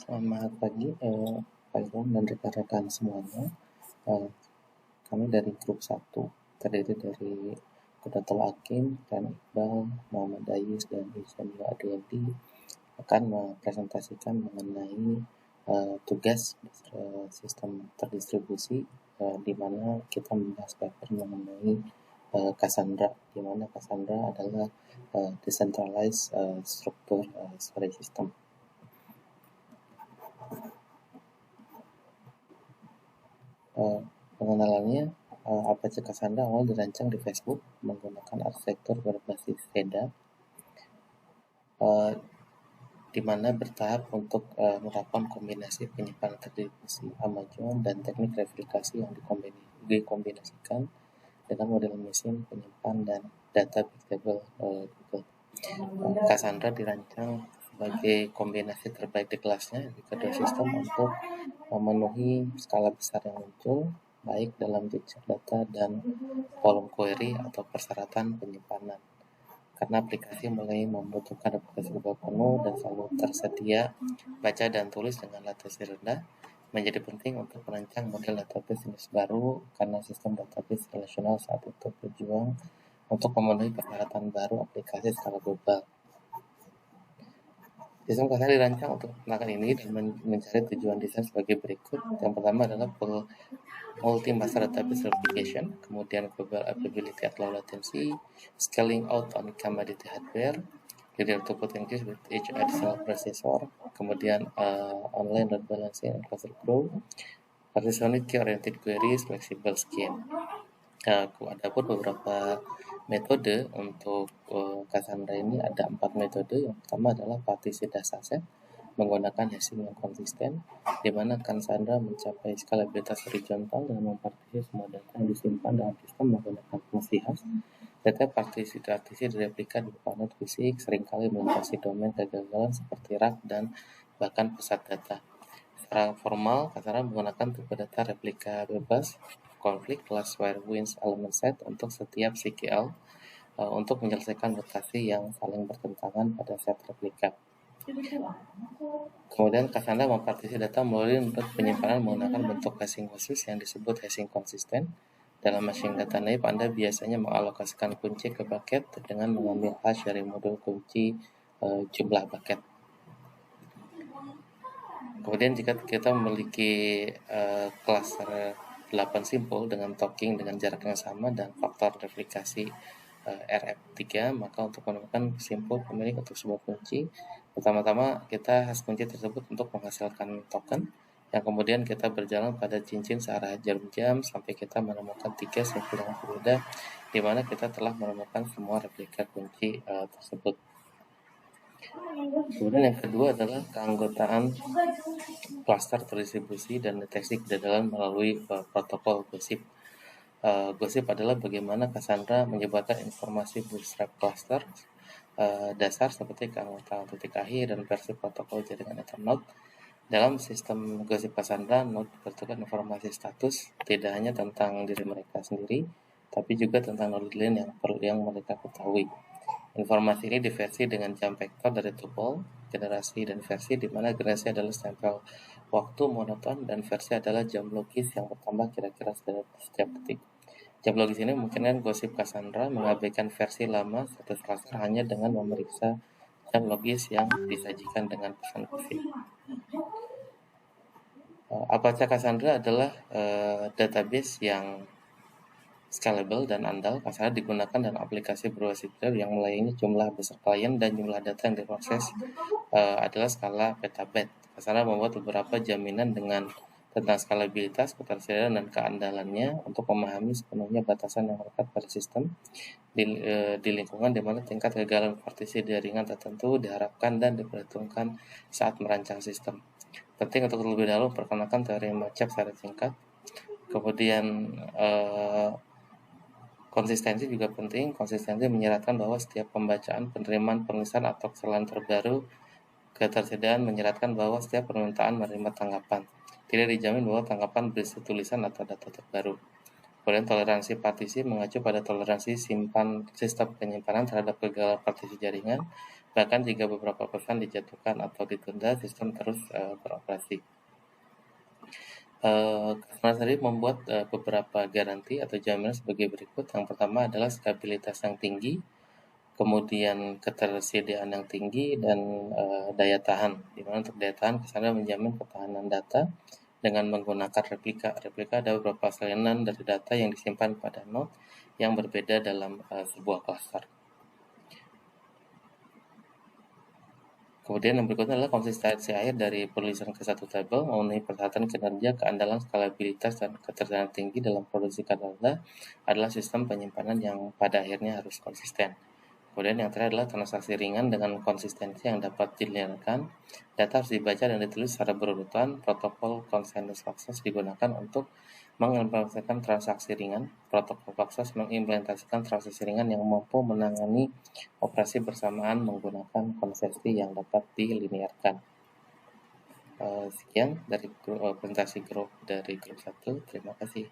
Selamat pagi, Pak Iwan dan rekan-rekan semuanya. Eh, Kami dari grup 1, terdiri dari Kudatul Hakim, dan Iqbal, Muhammad Dayus, dan Ihsanul Adwadi akan mempresentasikan mengenai tugas sistem terdistribusi, di mana kita membahas paper mengenai Cassandra, di mana Cassandra adalah decentralized struktur storage system. Pengenalannya, Apache Cassandra awal dirancang di Facebook menggunakan arsitektur berbasis SCADA, di mana bertahap untuk melakukan kombinasi penyimpanan terdistribusi Amazon dan teknik replikasi yang dikombinasikan dengan model mesin penyimpan dan data big table Google. Cassandra dirancang sebagai kombinasi terbaik di kelasnya di kedua sistem untuk memenuhi skala besar yang muncul, baik dalam jejak data dan kolom query atau persyaratan penyimpanan. Karena aplikasi mulai membutuhkan replikasi global penuh dan selalu tersedia baca dan tulis dengan latensi rendah, menjadi penting untuk merancang model database jenis baru karena sistem database relasional saat itu berjuang untuk memenuhi persyaratan baru aplikasi skala global. Sistem Cassandra dirancang untuk melakukan ini dan mencari tujuan desain sebagai berikut. Yang pertama adalah multi-master database replication, kemudian global availability at low latency, scaling out on commodity hardware, linear throughput increase with each additional processor, kemudian online load balancing and cluster grow, partitioning key-oriented queries, flexible scheme. Adapun beberapa metode untuk Cassandra ini ada 4 metode. Yang pertama adalah partisi dataset menggunakan hashing yang konsisten, di mana Cassandra mencapai skalabilitas horizontal dengan mempartisi semua data yang disimpan dalam sistem menggunakan fungsi hash. Data partisi direplika di beberapa node fisik, seringkali melintasi domain kegagalan seperti rak dan bahkan pusat data. Secara formal, Cassandra menggunakan tipe data replika bebas, konflik kelas where wins element set untuk setiap CKL untuk menyelesaikan mutasi yang saling bertentangan pada set replika. Kemudian Cassandra mempartisi data melalui metode penyimpanan menggunakan bentuk hashing khusus yang disebut hashing konsisten. Dalam hashing data naive, Anda biasanya mengalokasikan kunci ke bucket dengan mengambil hash dari modul kunci jumlah bucket. Kemudian jika kita memiliki cluster 8 simpul dengan talking dengan jarak yang sama dan faktor replikasi RF3, maka untuk menemukan simpul pemilik untuk sebuah kunci, pertama-tama kita hash kunci tersebut untuk menghasilkan token, yang kemudian kita berjalan pada cincin searah jam-jam sampai kita menemukan 3 simpul yang berbeda, di mana kita telah menemukan semua replika kunci tersebut. Kemudian yang kedua adalah keanggotaan cluster terdistribusi dan deteksi kegagalan melalui protokol gosip. Gosip adalah bagaimana Cassandra menyebarkan informasi bootstrap cluster dasar seperti keanggotaan titik akhir dan versi protokol jaringan Ethernet. Dalam sistem gosip Cassandra, node bertukar informasi status tidak hanya tentang diri mereka sendiri, tapi juga tentang node lain yang mereka ketahui. Informasi ini diversi dengan jam vektor dari tuple, generasi dan versi, di mana generasi adalah stempel waktu monoton dan versi adalah jam logis yang bertambah kira-kira setiap detik. Jam logis ini memungkinkan gosip Cassandra mengabaikan versi lama status cluster hanya dengan memeriksa jam logis yang disajikan dengan pesan gosip. Apache Cassandra adalah database yang scalable dan andal. Cassandra digunakan dalam aplikasi berbasis web yang melayani jumlah besar klien dan jumlah data yang diproses adalah skala petabyte. Cassandra membuat beberapa jaminan tentang skalabilitas, ketersediaan, dan keandalannya untuk memahami sepenuhnya batasan yang melekat pada sistem di lingkungan di mana tingkat kegagalan partisi jaringan tertentu diharapkan dan diperhitungkan saat merancang sistem. Penting untuk terlebih dahulu memperkenalkan teori Macap secara singkat. Kemudian konsistensi juga penting. Konsistensi menyeratkan bahwa setiap pembacaan, penerimaan, penulisan atau kesalahan terbaru. Ketersediaan menyeratkan bahwa setiap permintaan menerima tanggapan. Tidak dijamin bahwa tanggapan berisi tulisan atau data terbaru. Kemudian toleransi partisi mengacu pada toleransi sistem penyimpanan terhadap kegagalan partisi jaringan, bahkan jika beberapa pesan dijatuhkan atau ditunda, sistem terus beroperasi. Customer sendiri membuat beberapa garansi atau jaminan sebagai berikut. Yang pertama adalah stabilitas yang tinggi, kemudian ketersediaan yang tinggi, dan daya tahan. Di mana untuk daya tahan kesannya menjamin ketahanan data dengan menggunakan replika. Replika ada beberapa salinan dari data yang disimpan pada node yang berbeda dalam sebuah cluster. Kemudian yang berikutnya adalah konsistensi akhir dari penulisan ke satu tabel, memenuhi persyaratan kinerja, keandalan, skalabilitas, dan ketersediaan tinggi dalam produksi data adalah sistem penyimpanan yang pada akhirnya harus konsisten. Kemudian yang terakhir adalah transaksi ringan dengan konsistensi yang dapat dilinearkan. Data harus dibaca dan ditulis secara berurutan. Protokol konsensus akses digunakan untuk mengimplementasikan transaksi ringan. Protokol akses mengimplementasikan transaksi ringan yang mampu menangani operasi bersamaan menggunakan konsistensi yang dapat dilinearkan. Sekian dari presentasi grup 1. Terima kasih.